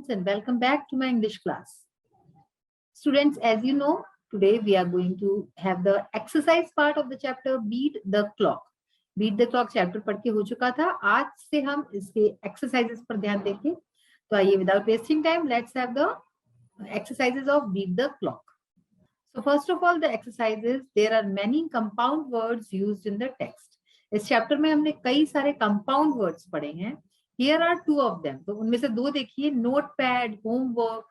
students, and welcome back to my English class. Students, as you know, today we are going to have the exercise part of the chapter Beat the Clock. Beat the Clock chapter पढ़ के हो चुका था. आज से हम इसके exercises पर ध्यान देंगे. तो आइए without wasting time, let's have the exercises of Beat the Clock. So first of all, the exercises, there are many compound words used in the text. इस चैप्टर में हमने कई सारे compound words पढ़े हैं. Here are two of them. तो उनमें से दो देखिए, नोटपैड, होमवर्क,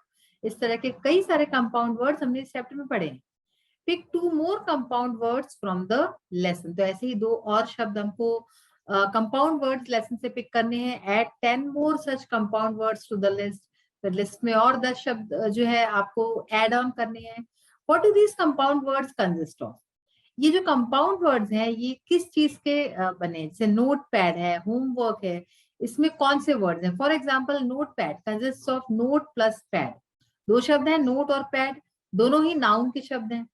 इस तरह के कई सारे कंपाउंड वर्ड्स हमने इस चैप्टर में पढ़े हैं. Pick two more compound words from the lesson. तो ऐसे ही दो और शब्द हमको कंपाउंड वर्ड्स लेसन से पिक करने हैं. Add 10 more such compound words to the list. फिर लिस्ट में और 10 शब्द जो है आपको एड ऑन करने हैं. What do these compound words consist of? ये जो कंपाउंड वर्ड्स हैं ये किस चीज के बने? जैसे नोटपैड है, होमवर्क है, इसमें कौन से वर्ड्स हैं? For example, notepad consist of note plus pad. दो शब्द हैं, नोट और पैड, दोनों ही नाउन के शब्द हैं.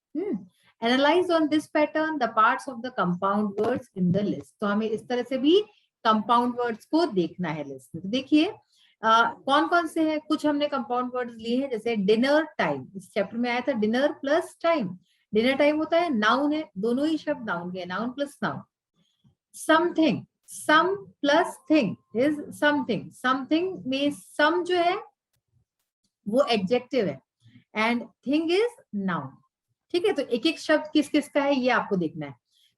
Analyse on this pattern the parts of the compound words in the list. तो हमें इस तरह से भी कंपाउंड वर्ड्स को देखना है लिस्ट में. तो देखिए कौन कौन से हैं. कुछ हमने कंपाउंड वर्ड्स लिए हैं, जैसे डिनर टाइम. इस चैप्टर में आया था dinner plus time. Dinner time होता है, नाउन है, दोनों ही शब्द नाउन के, noun plus noun. Something, some plus thing is something. Something में सम जो है वो एडजेक्टिव है एंड थिंग इज नाउन. ठीक है, तो एक एक शब्द किस किस का है ये आपको देखना है.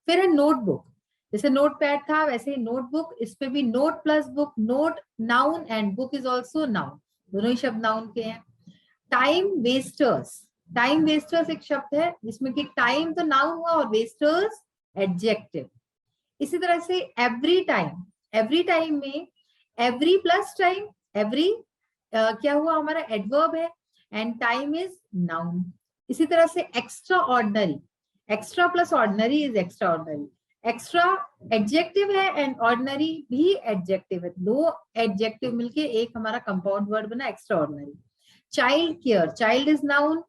फिर है नोटबुक. जैसे नोटपैड था वैसे ही नोटबुक. इस पे भी note plus book, note noun and book is also noun, दोनों ही शब्द नाउन के हैं. Time wasters. टाइम वेस्टर्स एक शब्द है जिसमें कि टाइम तो नाउन हुआ और वेस्टर्स एडजेक्टिव. इसी तरह से एवरी टाइम. एवरी टाइम में एवरी प्लस टाइम, एवरी क्या हुआ हमारा एडवर्ब है एंड टाइम इज नाउन. इसी तरह से extra ordinary. Extra plus ordinary is extra ordinary. Extra adjective है एंड ऑर्डिनरी भी एडजेक्टिव है. दो एडजेक्टिव मिलके एक हमारा कंपाउंड वर्ड बना extra ordinary. Child care. Child is noun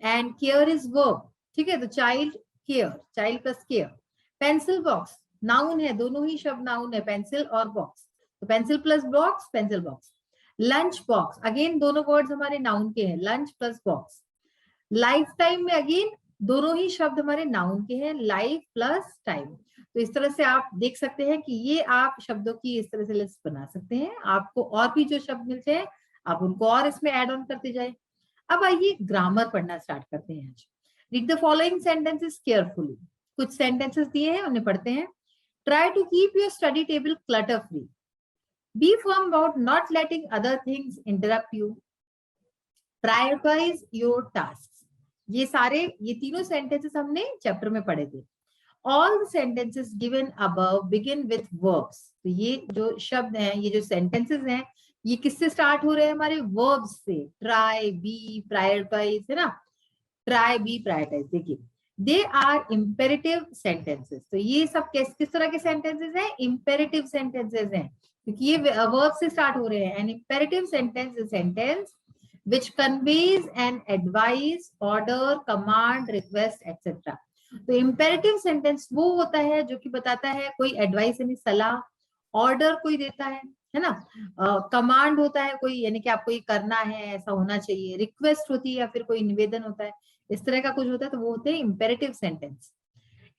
and care is verb. ठीक है, तो child care, child plus care. Pencil box noun है, दोनों ही शब्द नाउन है, पेंसिल और बॉक्स. तो pencil plus box, pencil box. Lunch box, again दोनों वर्ड्स हमारे नाउन के हैं, lunch plus box. Life time में अगेन दोनों ही शब्द हमारे नाउन के हैं, लाइफ प्लस टाइम. तो इस तरह से आप देख सकते हैं कि ये आप शब्दों की इस तरह से लिस्ट बना सकते हैं. आपको और भी जो शब्द मिलते हैं आप उनको और इसमें ऐड ऑन करते जाए. अब आइए ग्रामर पढ़ना स्टार्ट करते हैं. आज read the following sentences carefully. कुछ सेंटेंसेस दिए हैं उन्हें पढ़ते हैं. Try to keep your study table clutter free. Be firm about not letting other things interrupt you. Prioritize your tasks. ये तीनों sentences हमने चैप्टर में पढ़े थे. All the sentences given above begin with verbs. तो ये जो शब्द हैं, ये जो sentences हैं, ये किससे स्टार्ट हो रहे हैं? हमारे verbs से. Try, be, prioritize, है ना? Try, be, prioritize. देखिए, they are imperative sentences. तो ये सब किस तरह के sentences हैं? Imperative sentences हैं, क्योंकि ये वर्ब से स्टार्ट हो रहे हैं. An imperative sentence is sentence which conveys an advice, order, command, request etcetera. तो इंपेरेटिव सेंटेंस वो होता है जो कि बताता है कोई एडवाइस यानी सलाह, ऑर्डर कोई देता है ना, कमांड होता है कोई यानी कि आपको ये करना है, ऐसा होना चाहिए, रिक्वेस्ट होती है या फिर कोई निवेदन होता है, इस तरह का कुछ होता है, तो वो होते हैं imperative sentence.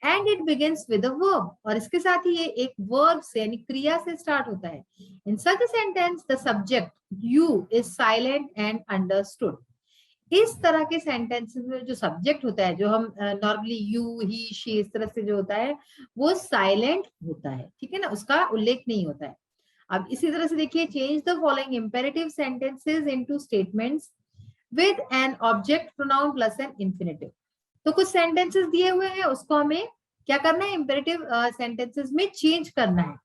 And it begins with a verb. और इसके साथ ही ये एक वर्ब से यानी क्रिया से स्टार्ट होता है. In such a sentence the subject you is silent and understood. इस तरह के सेंटेंसेस में जो सब्जेक्ट होता है, जो हम नॉर्मली यू, ही, शी, इस तरह से जो होता है वो साइलेंट होता है. ठीक है ना, उसका उल्लेख नहीं होता है. अब इसी तरह से देखिए, change the following imperative sentences into statements with an object pronoun plus an infinitive. तो कुछ सेंटेंसेस दिए हुए हैं, उसको हमें क्या करना है? इंपेरेटिव सेंटेंसेस में चेंज करना है.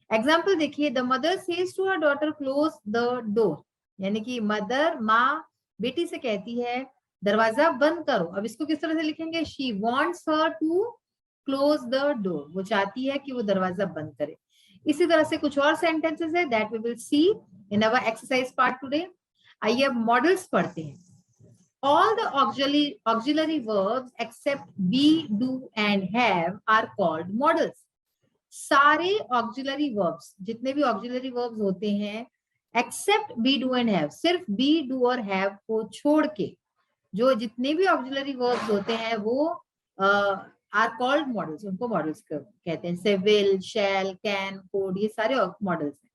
एग्जांपल देखिए, the mother says to her daughter close the door. यानी कि मदर, माँ बेटी से कहती है दरवाजा बंद करो. अब इसको किस तरह से लिखेंगे? She wants her to close the door. वो चाहती है कि वो दरवाजा बंद करे. इसी तरह से कुछ और सेंटेंसेस है that we will see in our exercise part today. आइए अब मॉडल्स पढ़ते हैं. All the auxiliary verbs except be, do and have are called modals. सारे auxiliary verbs, जितने भी auxiliary verbs होते हैं, except be do and have, सिर्फ बी डू और हैव को छोड़ के जो जितने भी ऑक्सिलरी वर्ब्स होते हैं वो आर कॉल्ड मॉडल्स, उनको मॉडल्स कहते हैं. से विल, शैल, कैन, कोड, ये सारे मॉडल्स हैं.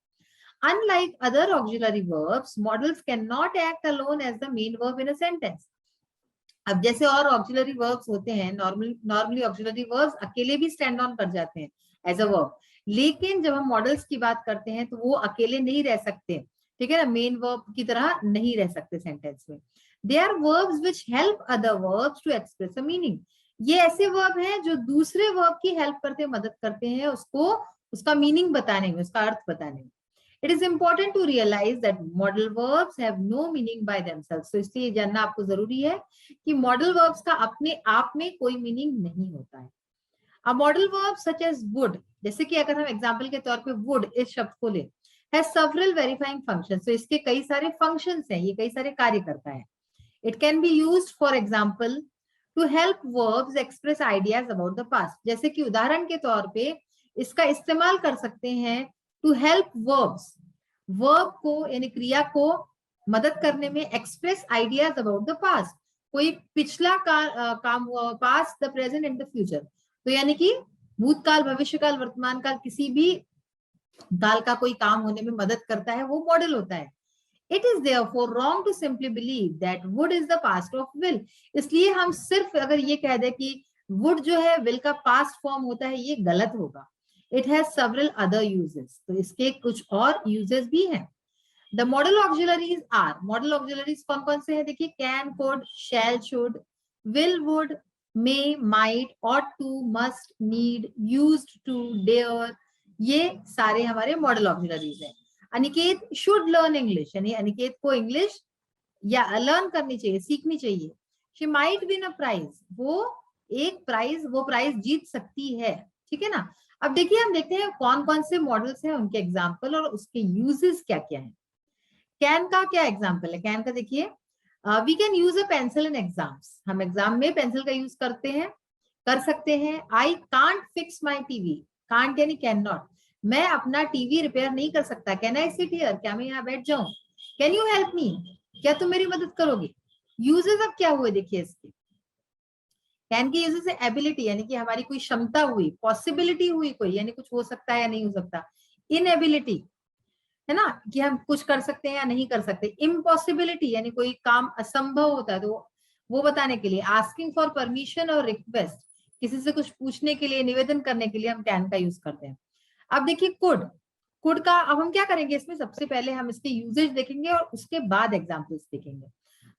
Unlike other auxiliary verbs, models cannot act alone as the main verb in a sentence. अब जैसे और ऑक्सिलरी वर्ब्स होते हैं, नॉर्मली ऑक्सिलरी वर्ब्स अकेले भी स्टैंड ऑन कर जाते हैं एज अ वर्ब, लेकिन जब हम मॉडल्स की बात करते हैं तो वो अकेले नहीं रह सकते, ठीक है ना, मेन वर्ब की तरह नहीं रह सकते सेंटेंस में. They are verbs which help other verbs to express a meaning. ये ऐसे वर्ब हैं जो दूसरे वर्ब की हेल्प करते, मदद करते हैं उसको उसका मीनिंग बताने में, उसका अर्थ बताने में. It is important to realize that modal verbs have no meaning by themselves. तो इसलिए जानना आपको जरूरी है कि मॉडल वर्ब्स का अपने आप में कोई मीनिंग नहीं होता है. A modal verb such as would, जैसे कि अगर हम एग्जांपल के तौर पे would इस शब्द को ले, has several verifying functions. तो इसके कई सारे functions हैं, ये कई सारे कार्य करता है. It can be used, for example, to help verbs express ideas about the past. जैसे कि उदाहरण के तौर पे इसका इस्तेमाल कर सकते हैं टू हेल्प वर्ब्स, वर्ब को यानी क्रिया को मदद करने में, express ideas about the past, कोई पिछला काम हुआ, past, the present and the future. तो यानी कि भूतकाल, भविष्यकाल, वर्तमान काल, किसी भी काल का कोई काम होने में मदद करता है, वो मॉडल होता है. It is therefore wrong to simply believe that would is the past of will. इसलिए हम सिर्फ अगर ये कह दे कि would जो है will का past form होता है, ये गलत होगा. It has several other uses. तो इसके कुछ और uses भी हैं. The modal auxiliaries are, modal auxiliaries कौन कौन से हैं देखिए, can, could, shall, should, will, would, may, might, ought to, must, need, used to, dare, ये सारे हमारे modal auxiliaries हैं. अनिकेत शुड लर्न इंग्लिश, यानी अनिकेत को इंग्लिश या लर्न करनी चाहिए, सीखनी चाहिए. She might win a prize, वो एक प्राइज, वो प्राइज जीत सकती है, ठीक है ना. अब देखिए हम देखते हैं कौन कौन से मॉडल्स हैं, उनके एग्जाम्पल और उसके यूजेस क्या क्या है. कैन का क्या एग्जाम्पल है, कैन का देखिए, we can use a pencil in exams, हम एग्जाम में पेंसिल का यूज करते हैं, कर सकते हैं. I can't fix my TV, can't यानी कैन नॉट, मैं अपना टीवी रिपेयर नहीं कर सकता. कैन आई सिट हियर, क्या मैं यहाँ बैठ जाऊं. कैन यू हेल्प मी, क्या तुम मेरी मदद करोगे. यूजेस अब क्या हुए देखिए इसके. कैन के यूजेस है एबिलिटी, यानी कि हमारी कोई क्षमता हुई, पॉसिबिलिटी हुई कोई, यानी कुछ हो सकता है या नहीं हो सकता. इनएबिलिटी है ना, कि हम कुछ कर सकते हैं या नहीं कर सकते. इम्पॉसिबिलिटी यानी कोई काम असंभव होता है, तो वो बताने के लिए. आस्किंग फॉर परमिशन और रिक्वेस्ट, किसी से कुछ पूछने के लिए, निवेदन करने के लिए हम कैन का यूज करते हैं. अब देखिए कुड, कुड का अब हम क्या करेंगे इसमें, सबसे पहले हम इसके यूजेज देखेंगे और उसके बाद एग्जांपल्स देखेंगे.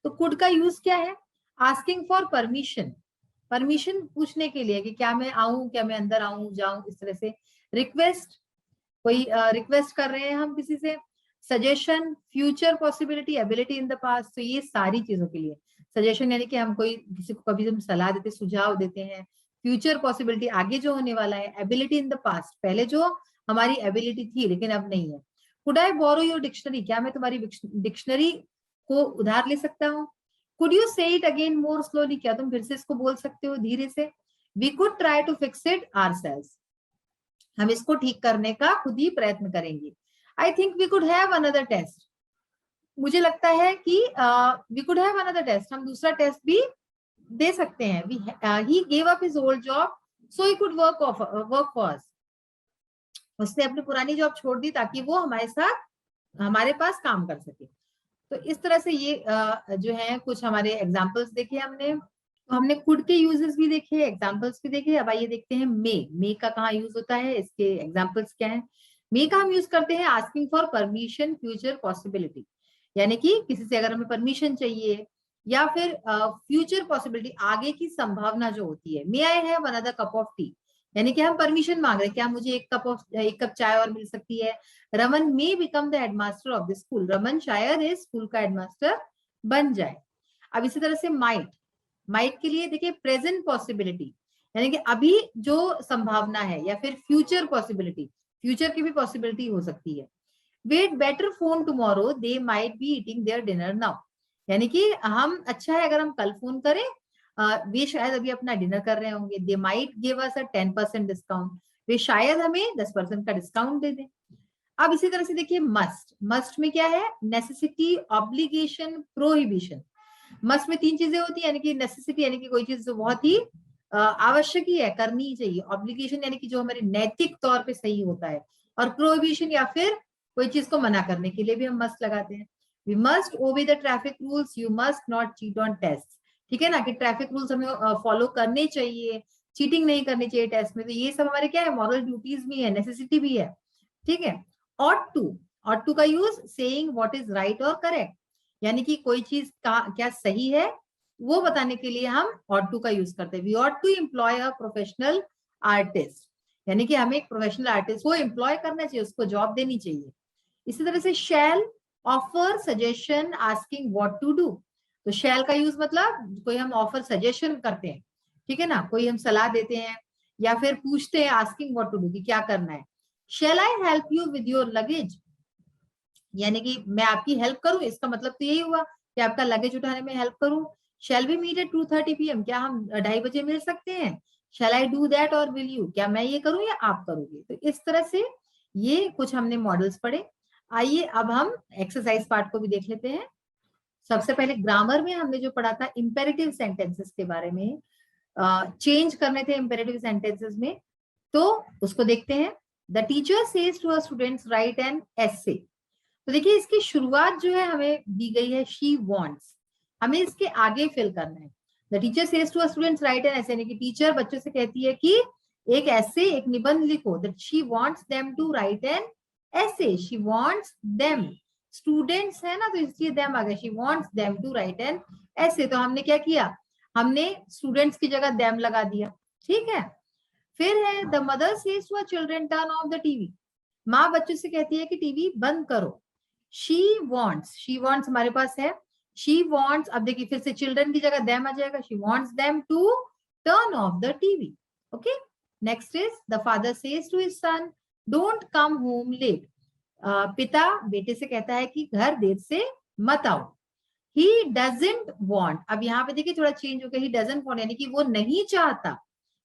तो कुड का यूज क्या है, आस्किंग फॉर परमिशन, परमिशन पूछने के लिए कि क्या मैं आऊं, क्या मैं अंदर आऊं, जाऊं, इस तरह से. रिक्वेस्ट, कोई रिक्वेस्ट कर रहे हैं हम किसी से. Suggestion, future possibility, ability in the past, तो ये सारी चीजों के लिए. सजेशन यानी कि हम कोई किसी को कभी हम सलाह देते, सुझाव देते हैं. फ्यूचर पॉसिबिलिटी, आगे जो होने वाला है. एबिलिटी इन द पास्ट, पहले जो हमारी एबिलिटी थी लेकिन अब नहीं है. Could I borrow your dictionary, क्या मैं तुम्हारी डिक्शनरी को उधार ले सकता हूँ. Could you say it again more slowly, क्या तुम फिर से इसको बोल सकते हो धीरे से. We could try to fix it ourselves, हम इसको ठीक करने का खुद ही प्रयत्न करेंगे. I think we could have another test, मुझे लगता है कि we could have another test, हम दूसरा टेस्ट भी दे सकते हैं. He gave up his old job so he could work for us, उसने अपनी पुरानी जॉब छोड़ दी ताकि वो हमारे साथ, हमारे पास काम कर सके. तो इस तरह से ये जो है कुछ हमारे एग्जांपल्स देखे हमने. तो हमने कुड के यूजेस भी देखे, एग्जांपल्स भी देखे. अब आइए देखते हैं मे का कहाँ यूज होता है, इसके एग्जांपल्स क्या है. मे का हम यूज करते हैं asking for permission, future possibility, यानी कि किसी से अगर हमें परमिशन चाहिए या फिर फ्यूचर पॉसिबिलिटी, आगे की संभावना जो होती है. May I have another cup of tea, यानी कि हम परमिशन मांग रहे हैं, क्या मुझे एक कप चाय और मिल सकती है. Raman may become the headmaster of the school, Raman शायद इस स्कूल का हेडमास्टर बन जाए. अब इसी तरह से माइट, माइट के लिए देखिए प्रेजेंट पॉसिबिलिटी, यानी कि अभी जो संभावना है, या फिर फ्यूचर पॉसिबिलिटी, फ्यूचर की भी पॉसिबिलिटी हो सकती है. We'd better phone tomorrow, they might be eating their dinner now, यानी कि हम अच्छा है अगर हम कल फोन करें, वे शायद अभी अपना डिनर कर रहे होंगे. They might give us a 10% discount, वे शायद हमें 10% का डिस्काउंट दे दें. अब इसी तरह से देखिए मस्ट, मस्ट में क्या है, नेसेसिटी, ऑब्लिगेशन, प्रोहिबिशन। मस्ट में 3 चीजें होती है, यानी कि नेसेसिटी यानी कि कोई चीज जो बहुत ही आवश्यक ही है, करनी ही चाहिए, ऑब्लिगेशन यानी कि जो हमारे नैतिक तौर पे सही होता है, और प्रोहिबिशन या फिर कोई चीज को मना करने के लिए भी हम मस्ट लगाते हैं। We must obey the traffic rules, you must not cheat on test. ठीक है ना, कि ट्रैफिक रूल्स हमें फॉलो करने चाहिए, चीटिंग नहीं करनी चाहिए टेस्ट में। तो ये सब हमारे क्या है, मॉरल ड्यूटीज भी है, नेसेसिटी भी है। ठीक है। ऑट टू, ऑट टू का use saying what is right और करेक्ट, यानी कि कोई चीज का क्या सही है वो बताने के लिए हम ऑट टू का यूज करते हैं। We ought to employ a professional artist, यानी कि हमें एक प्रोफेशनल आर्टिस्ट को एम्प्लॉय करना चाहिए, उसको जॉब देनी चाहिए। इसी तरह से shall, offer suggestion asking what to do. तो शैल का यूज मतलब कोई हम ऑफर सजेशन करते हैं, ठीक है ना, कोई हम सलाह देते हैं या फिर पूछते हैं, आस्किंग व्हाट टू डू, कि क्या करना है। Shall I help you with your luggage, यानी कि मैं आपकी हेल्प करूं, इसका मतलब तो यही हुआ कि आपका लगेज उठाने में हेल्प करूं। Shall we meet at 2:30 PM, क्या हम 2:30 बजे मिल सकते हैं। शैल आई डू दैट और विल यू, क्या मैं ये करूं या आप करोगे। तो इस तरह से ये कुछ हमने मॉडल्स पढ़े। आइए अब हम एक्सरसाइज पार्ट को भी देख लेते हैं। सबसे पहले ग्रामर में हमने जो पढ़ा था इंपेरेटिव सेंटेंसेस के बारे में, चेंज करने थे इंपेरेटिव सेंटेंसेस में, तो उसको देखते हैं। The teacher says to a students write an essay. तो देखिए इसकी शुरुआत जो है हमें दी गई है शी वांट्स, हमें इसके आगे फिल करना है। The teacher says to a students write an essay, यानी कि टीचर बच्चों से कहती है कि एक ऐसे, एक निबंध लिखो। That she wants them to write an essay, she wants them, students है ना तो इसलिए देम आ गया, she wants them to write an essay. तो हमने क्या किया, हमने स्टूडेंट्स की जगह देम लगा दिया। ठीक है। फिर है the mother says to a children turn off the TV, माँ बच्चों से कहती है कि टीवी बंद करो। शी वॉन्ट्स, शी वॉन्ट्स हमारे पास है, शी वॉन्ट्स, अब देखिए फिर से चिल्ड्रन की जगह देम आ जाएगा, she wants them to turn off the TV. Okay. Next is the father says to his son don't come home late, पिता बेटे से कहता है कि घर देर से मत आओ। ही डजंट वॉन्ट, अब यहाँ पे देखिए थोड़ा चेंज हो गया, ही डजंट वॉन्ट यानी कि वो नहीं चाहता,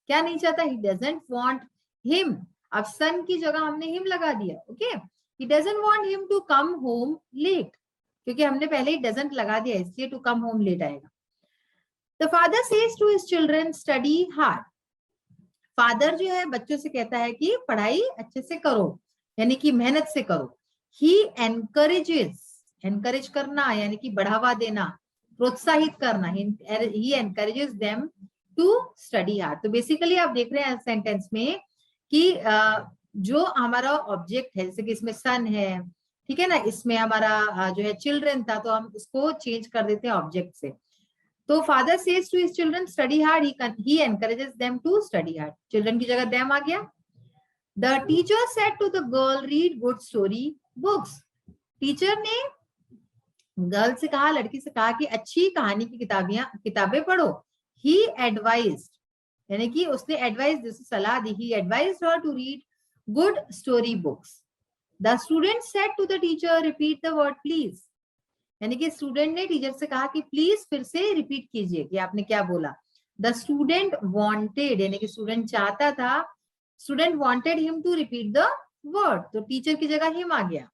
क्या नहीं चाहता, ही डजंट वॉन्ट हिम, अब सन की जगह हमने हिम लगा दिया। Okay. he doesn't want him to come home late, क्योंकि हमने पहले ही doesn't लगा दिया, इसलिए to come home late आएगा। the father says to his children study hard, father जो है बच्चों से कहता है कि पढ़ाई अच्छे से करो, यानी कि मेहनत से करो। he encourages, encourage करना यानी कि बढ़ावा देना, प्रोत्साहित करना, he encourages them to study hard। तो बेसिकली आप देख रहे हैं सेंटेंस में कि जो हमारा ऑब्जेक्ट है, जैसे कि इसमें सन है, ठीक है ना, इसमें हमारा जो है चिल्ड्रन था, तो हम उसको चेंज कर देते हैं ऑब्जेक्ट से। तो father says to his children study hard, he encourages them to study hard, children की जगह देम आ गया। The teacher said to the girl read good story books, teacher ने गर्ल से कहा, लड़की से कहा कि अच्छी कहानी की किताबें पढ़ो। ही एडवाइज्ड, यानी कि उसने एडवाइस सलाह दी, he advised her to read good story books. The student said to the teacher repeat the word please, यानी कि स्टूडेंट ने टीचर से कहा कि प्लीज फिर से रिपीट कीजिए कि आपने क्या बोला। द स्टूडेंट वांटेड, यानी कि स्टूडेंट चाहता था, student wanted him to repeat the word, तो टीचर की जगह हिम आ गया।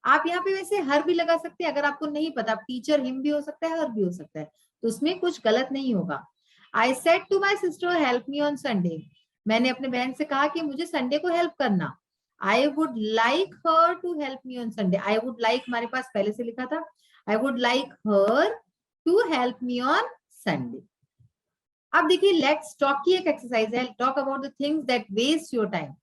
आप यहाँ पे वैसे हर भी लगा सकते हैं, अगर आपको नहीं पता, टीचर हिम भी हो सकता है, हर भी हो सकता है, तो उसमें कुछ गलत नहीं होगा। I said to my sister help me on Sunday, मैंने अपने बहन से कहा कि मुझे संडे को हेल्प करना। I would like her to help me on Sunday, I would like हमारे पास पहले से लिखा था, I would like her to help me on Sunday. अब देखिए लेट्स टॉक की एक एक्सरसाइज है, talk about the things that waste your time,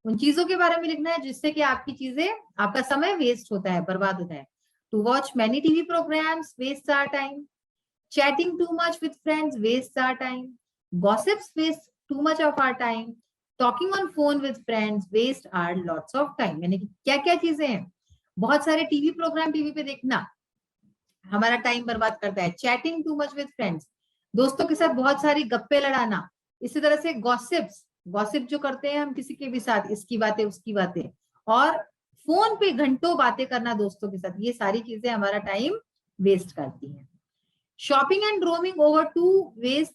उन चीजों के बारे में लिखना है जिससे कि आपकी चीजें, आपका समय वेस्ट होता है, बर्बाद होता है। To watch many TV programmes waste our time, chatting too much with friends waste our time, gossips waste too much of our time, talking on phone with friends waste our lots of time. यानी कि क्या क्या चीजें हैं, बहुत सारे TV programme TV पे देखना हमारा टाइम बर्बाद करता है, chatting too much with friends, दोस्तों के साथ बहुत सारी गप्पे लड़ाना, इसी तरह से गॉसिप्स, गॉसिप जो करते हैं हम किसी के भी साथ, इसकी बातें उसकी बातें, और फोन पे घंटों बातें करना दोस्तों के साथ, ये सारी चीजें हमारा टाइम वेस्ट करती हैं। Shopping and roaming over to waste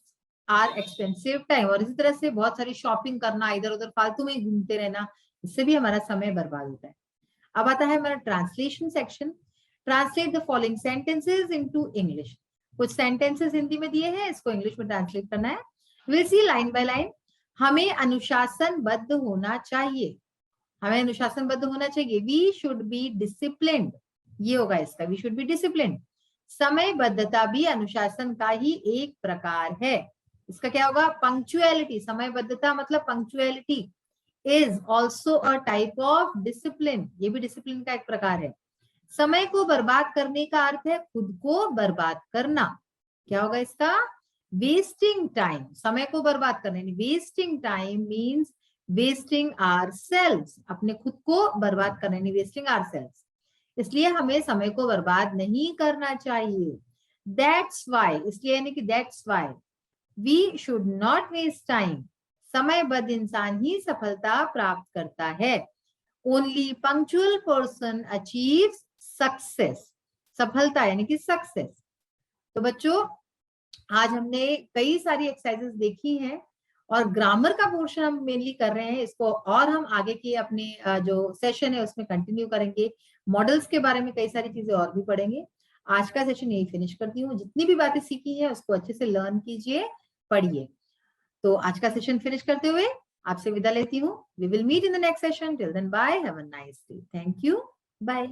are expensive time, और इसी तरह से बहुत सारी शॉपिंग करना, इधर उधर फालतू में घूमते रहना, इससे भी हमारा समय बर्बाद होता है। अब आता है हमारा translation section. Translate the following sentences into English. कुछ सेंटेंसेस हिंदी में दिए हैं, इसको इंग्लिश में ट्रांसलेट करना है। Will see line by line. हमें अनुशासनबद्ध होना चाहिए, हमें अनुशासनबद्ध होना चाहिए। वी शुड बी डिसिप्लिन्ड, ये होगा इसका, वी शुड बी डिसिप्लिन्ड। समयबद्धता भी अनुशासन का ही एक प्रकार है, इसका क्या होगा? पंक्चुअलिटी। समयबद्धता मतलब punctuality is also a type of discipline, ये भी डिसिप्लिन का एक प्रकार है। समय को बर्बाद करने का अर्थ है खुद को बर्बाद करना, क्या होगा इसका? Wasting time. समय को बर्बाद करना, wasting time means wasting ourselves, अपने खुद को बर्बाद करना, वेस्टिंग आवरसेल्व्स। इसलिए हमें समय को बर्बाद नहीं करना चाहिए। दैट्स वाई, इसलिए यानी कि that's why we should not waste time. समयबद्ध इंसान ही सफलता प्राप्त करता है। Only punctual person achieves success. सफलता यानी कि सक्सेस। तो बच्चों आज हमने कई सारी एक्सरसाइजेस देखी हैं और ग्रामर का पोर्शन हम मेनली कर रहे हैं इसको, और हम आगे के अपने जो सेशन है उसमें कंटिन्यू करेंगे। मॉडल्स के बारे में कई सारी चीजें और भी पढ़ेंगे। आज का सेशन यही फिनिश करती हूँ। जितनी भी बातें सीखी है उसको अच्छे से लर्न कीजिए, पढ़िए। तो आज का सेशन फिनिश करते हुए आपसे विदा लेती हूँ। We will meet in the next session. Till then bye, have a nice day. Thank you, bye.